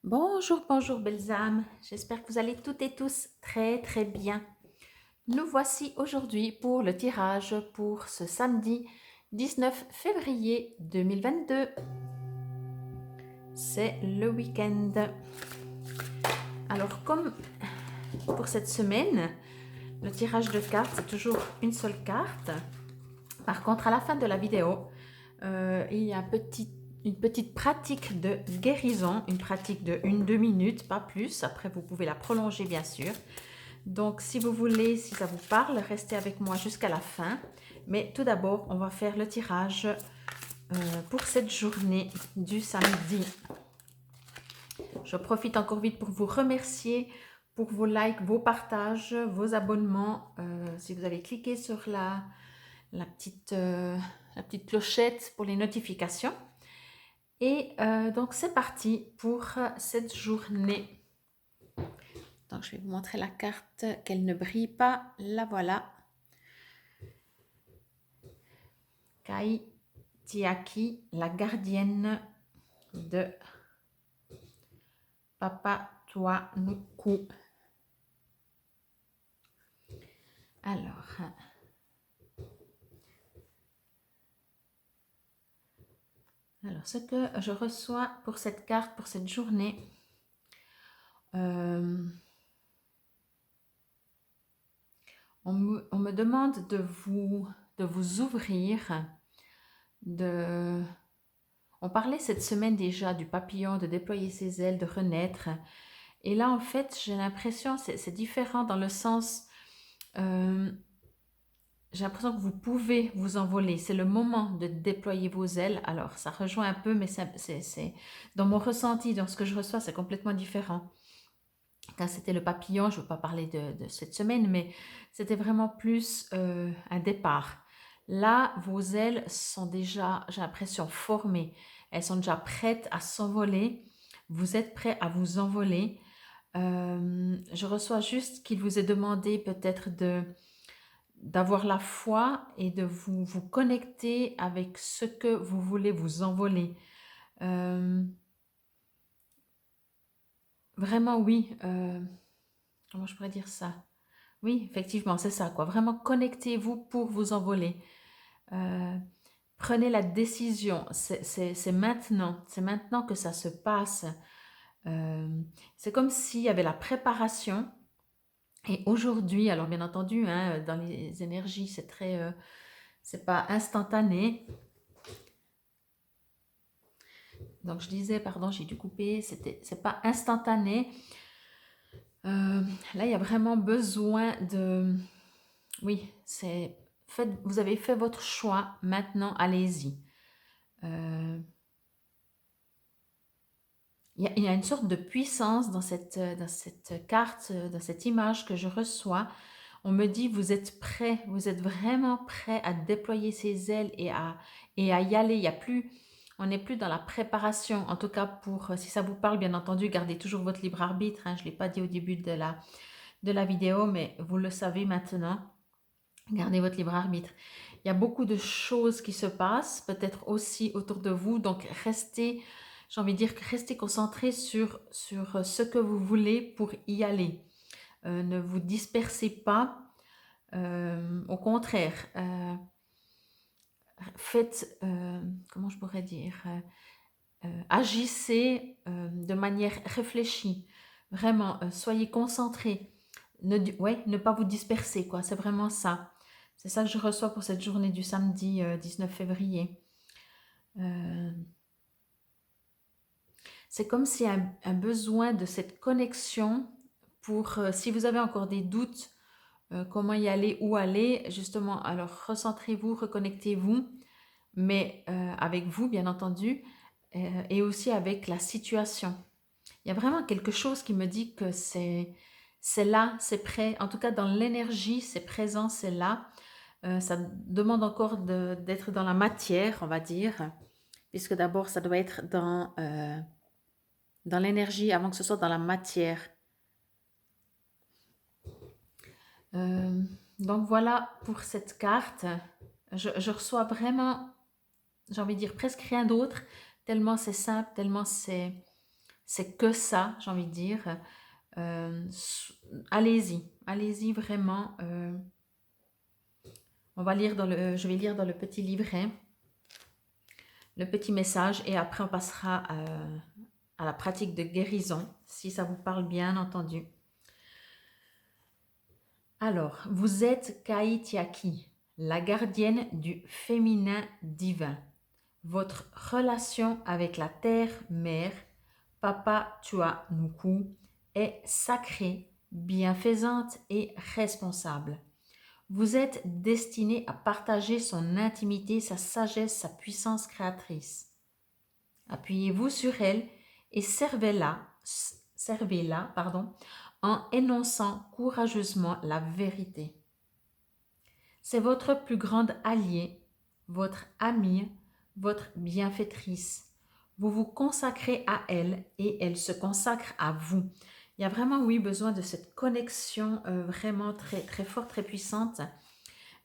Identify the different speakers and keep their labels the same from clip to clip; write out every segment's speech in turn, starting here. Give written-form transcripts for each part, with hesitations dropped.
Speaker 1: Bonjour, bonjour belles âmes, j'espère que vous allez toutes et tous très très bien. Nous voici aujourd'hui pour le tirage pour ce samedi 19 février 2022. C'est le week-end. Alors comme pour cette semaine, le tirage de cartes c'est toujours une seule carte. Par contre à la fin de la vidéo, il y a une petite pratique de guérison, une pratique de 1-2 minutes, pas plus. Après, vous pouvez la prolonger, bien sûr. Donc, si vous voulez, si ça vous parle, restez avec moi jusqu'à la fin. Mais tout d'abord, on va faire le tirage pour cette journée du samedi. Je profite encore vite pour vous remercier pour vos likes, vos partages, vos abonnements. Si vous avez cliqué sur la petite clochette pour les notifications. Et donc, c'est parti pour cette journée. Donc, je vais vous montrer la carte, qu'elle ne brille pas. La voilà. Kai Tiaki, la gardienne de Papatuanuku. Alors, ce que je reçois pour cette carte, pour cette journée, on me demande de vous ouvrir, on parlait cette semaine déjà du papillon, de déployer ses ailes, de renaître. Et là, en fait, j'ai l'impression, c'est différent dans le sens, j'ai l'impression que vous pouvez vous envoler. C'est le moment de déployer vos ailes. Alors, ça rejoint un peu, mais c'est dans mon ressenti, dans ce que je reçois, c'est complètement différent. Quand c'était le papillon, je ne veux pas parler de cette semaine, mais c'était vraiment plus un départ. Là, vos ailes sont déjà, j'ai l'impression, formées. Elles sont déjà prêtes à s'envoler. Vous êtes prêts à vous envoler. Je reçois juste qu'il vous est demandé peut-être d'avoir la foi et de vous connecter avec ce que vous voulez vous envoler. Vraiment, oui. Comment je pourrais dire ça? Oui, effectivement, c'est ça, quoi. Vraiment, connectez-vous pour vous envoler. Prenez la décision. C'est maintenant. C'est maintenant que ça se passe. C'est comme s'il y avait la préparation. Et aujourd'hui, alors bien entendu, hein, dans les énergies, c'est pas instantané. Donc je disais, pardon, j'ai dû couper, c'est pas instantané. Là, il y a vraiment besoin de... Oui, vous avez fait votre choix, maintenant allez-y. Il y a une sorte de puissance dans cette carte, dans cette image que je reçois. On me dit, vous êtes prêt, vous êtes vraiment prêt à déployer ses ailes et à y aller. Il y a plus, on n'est plus dans la préparation. En tout cas, si ça vous parle, bien entendu, gardez toujours votre libre arbitre. Hein, je ne l'ai pas dit au début de la vidéo, mais vous le savez maintenant. Gardez votre libre arbitre. Il y a beaucoup de choses qui se passent, peut-être aussi autour de vous. Donc, j'ai envie de dire, restez concentrés sur ce que vous voulez pour y aller. Ne vous dispersez pas. Au contraire, faites, comment je pourrais dire, agissez de manière réfléchie. Vraiment, soyez concentrés. Ne pas vous disperser, quoi. C'est vraiment ça. C'est ça que je reçois pour cette journée du samedi 19 février. C'est comme s'il y a un besoin de cette connexion pour, si vous avez encore des doutes, comment y aller, où aller, justement, alors recentrez-vous, reconnectez-vous, mais avec vous, bien entendu, et aussi avec la situation. Il y a vraiment quelque chose qui me dit que c'est là, c'est prêt. En tout cas, dans l'énergie, c'est présent, c'est là. Ça demande encore d'être dans la matière, on va dire, puisque d'abord, ça doit être dans l'énergie avant que ce soit dans la matière. Donc voilà pour cette carte. Je reçois vraiment, j'ai envie de dire presque rien d'autre, tellement c'est simple, tellement c'est c'est que ça, j'ai envie de dire. Euh, allez-y, allez-y vraiment. Je vais lire dans le petit livret, le petit message, et après on passera à la pratique de guérison, si ça vous parle bien entendu. Alors, vous êtes Kaitiaki, la gardienne du féminin divin. Votre relation avec la terre-mère, Papa Tuanuku, est sacrée, bienfaisante et responsable. Vous êtes destiné à partager son intimité, sa sagesse, sa puissance créatrice. Appuyez-vous sur elle et servez-la, en énonçant courageusement la vérité. C'est votre plus grande alliée, votre amie, votre bienfaitrice. Vous vous consacrez à elle et elle se consacre à vous. Il y a vraiment, oui, besoin de cette connexion vraiment très, très forte, très puissante.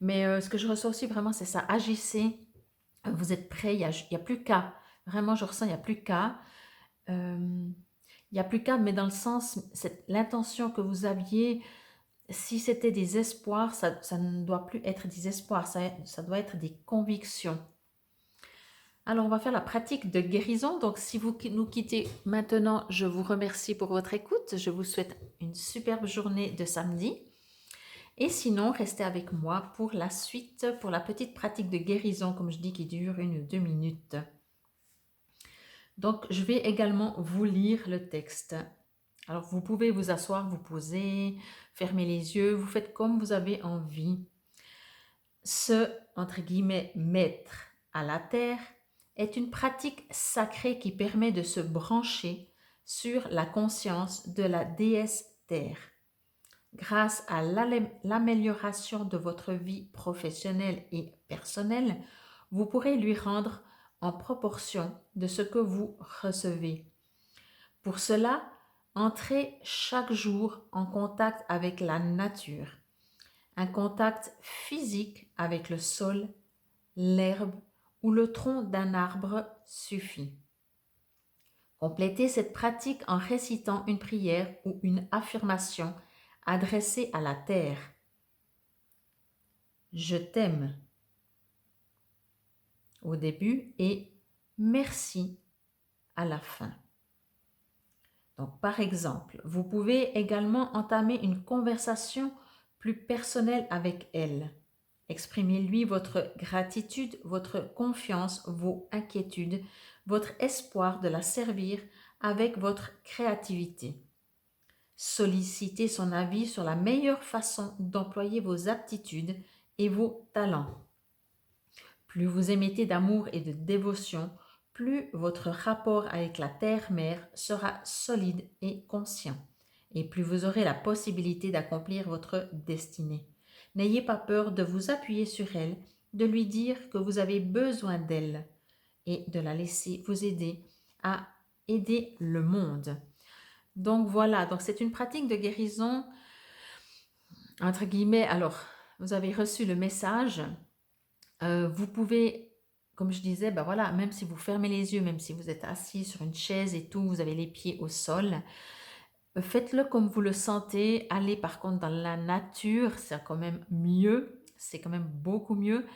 Speaker 1: Mais ce que je reçois aussi vraiment, c'est ça. Agissez, vous êtes prêts, il y a plus qu'à. Vraiment, je ressens, il n'y a plus qu'à. Il n'y a plus qu'à, mais dans le sens, l'intention que vous aviez, si c'était des espoirs, ça ne doit plus être des espoirs, ça doit être des convictions. Alors, on va faire la pratique de guérison. Donc, si vous nous quittez maintenant, je vous remercie pour votre écoute. Je vous souhaite une superbe journée de samedi. Et sinon, restez avec moi pour la suite, pour la petite pratique de guérison, comme je dis, qui dure 1 ou 2 minutes. Donc, je vais également vous lire le texte. Alors, vous pouvez vous asseoir, vous poser, fermer les yeux, vous faites comme vous avez envie. Ce, entre guillemets, maître à la terre est une pratique sacrée qui permet de se brancher sur la conscience de la déesse terre. Grâce à l'amélioration de votre vie professionnelle et personnelle, vous pourrez lui rendre en proportion de ce que vous recevez. Pour cela, entrez chaque jour en contact avec la nature. Un contact physique avec le sol, l'herbe ou le tronc d'un arbre suffit. Complétez cette pratique en récitant une prière ou une affirmation adressée à la terre. Je t'aime au début et merci à la fin. Donc, par exemple, vous pouvez également entamer une conversation plus personnelle avec elle. Exprimez-lui votre gratitude, votre confiance, vos inquiétudes, votre espoir de la servir avec votre créativité. Sollicitez son avis sur la meilleure façon d'employer vos aptitudes et vos talents. Plus vous émettez d'amour et de dévotion, plus votre rapport avec la terre-mère sera solide et conscient, et plus vous aurez la possibilité d'accomplir votre destinée. N'ayez pas peur de vous appuyer sur elle, de lui dire que vous avez besoin d'elle et de la laisser vous aider à aider le monde. Donc voilà, donc c'est une pratique de guérison, entre guillemets. Alors, vous avez reçu le message. Vous pouvez, comme je disais, ben voilà, même si vous fermez les yeux, même si vous êtes assis sur une chaise et tout, vous avez les pieds au sol, faites-le comme vous le sentez. Allez par contre dans la nature, c'est quand même mieux, c'est quand même beaucoup mieux.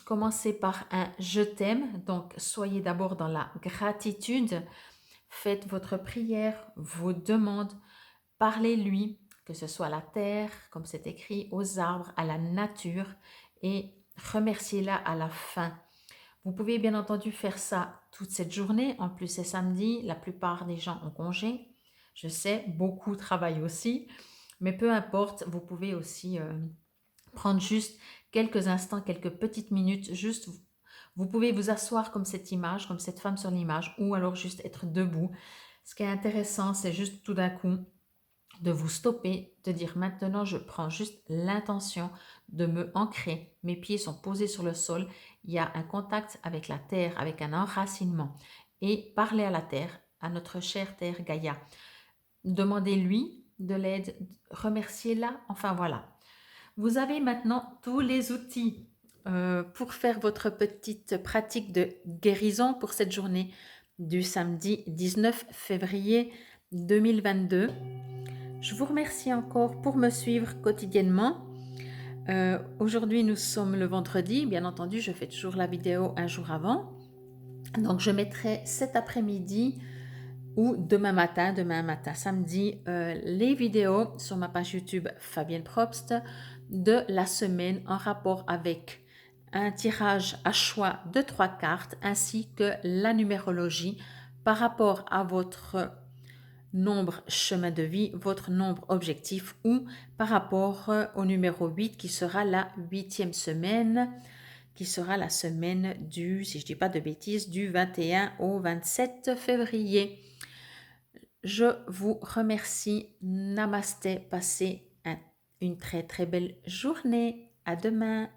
Speaker 1: Commencez par un je t'aime, donc soyez d'abord dans la gratitude, faites votre prière, vos demandes, parlez-lui, que ce soit à la terre, comme c'est écrit, aux arbres, à la nature, et remerciez-la à la fin. Vous pouvez bien entendu faire ça toute cette journée. En plus, c'est samedi, la plupart des gens ont congé. Je sais, beaucoup travaillent aussi, mais peu importe, vous pouvez aussi prendre juste quelques instants, quelques petites minutes, juste vous pouvez vous asseoir comme cette image, comme cette femme sur l'image, ou alors juste être debout. Ce qui est intéressant, c'est juste tout d'un coup de vous stopper, de dire maintenant je prends juste l'intention de me ancrer, mes pieds sont posés sur le sol, il y a un contact avec la terre, avec un enracinement, et parlez à la terre, à notre chère terre Gaïa. Demandez-lui de l'aide, remerciez-la, enfin voilà. Vous avez maintenant tous les outils pour faire votre petite pratique de guérison pour cette journée. du samedi 19 février 2022. Je vous remercie encore pour me suivre quotidiennement. Aujourd'hui, nous sommes le vendredi. Bien entendu, je fais toujours la vidéo un jour avant. Donc, je mettrai cet après-midi ou demain matin, samedi, les vidéos sur ma page YouTube Fabienne Probst de la semaine en rapport avec un tirage à choix de 3 cartes ainsi que la numérologie par rapport à votre nombre chemin de vie, votre nombre objectif ou par rapport au numéro 8 qui sera la 8e semaine, qui sera la semaine du, si je ne dis pas de bêtises, du 21 au 27 février. Je vous remercie. Namasté. Passez une très très belle journée. À demain.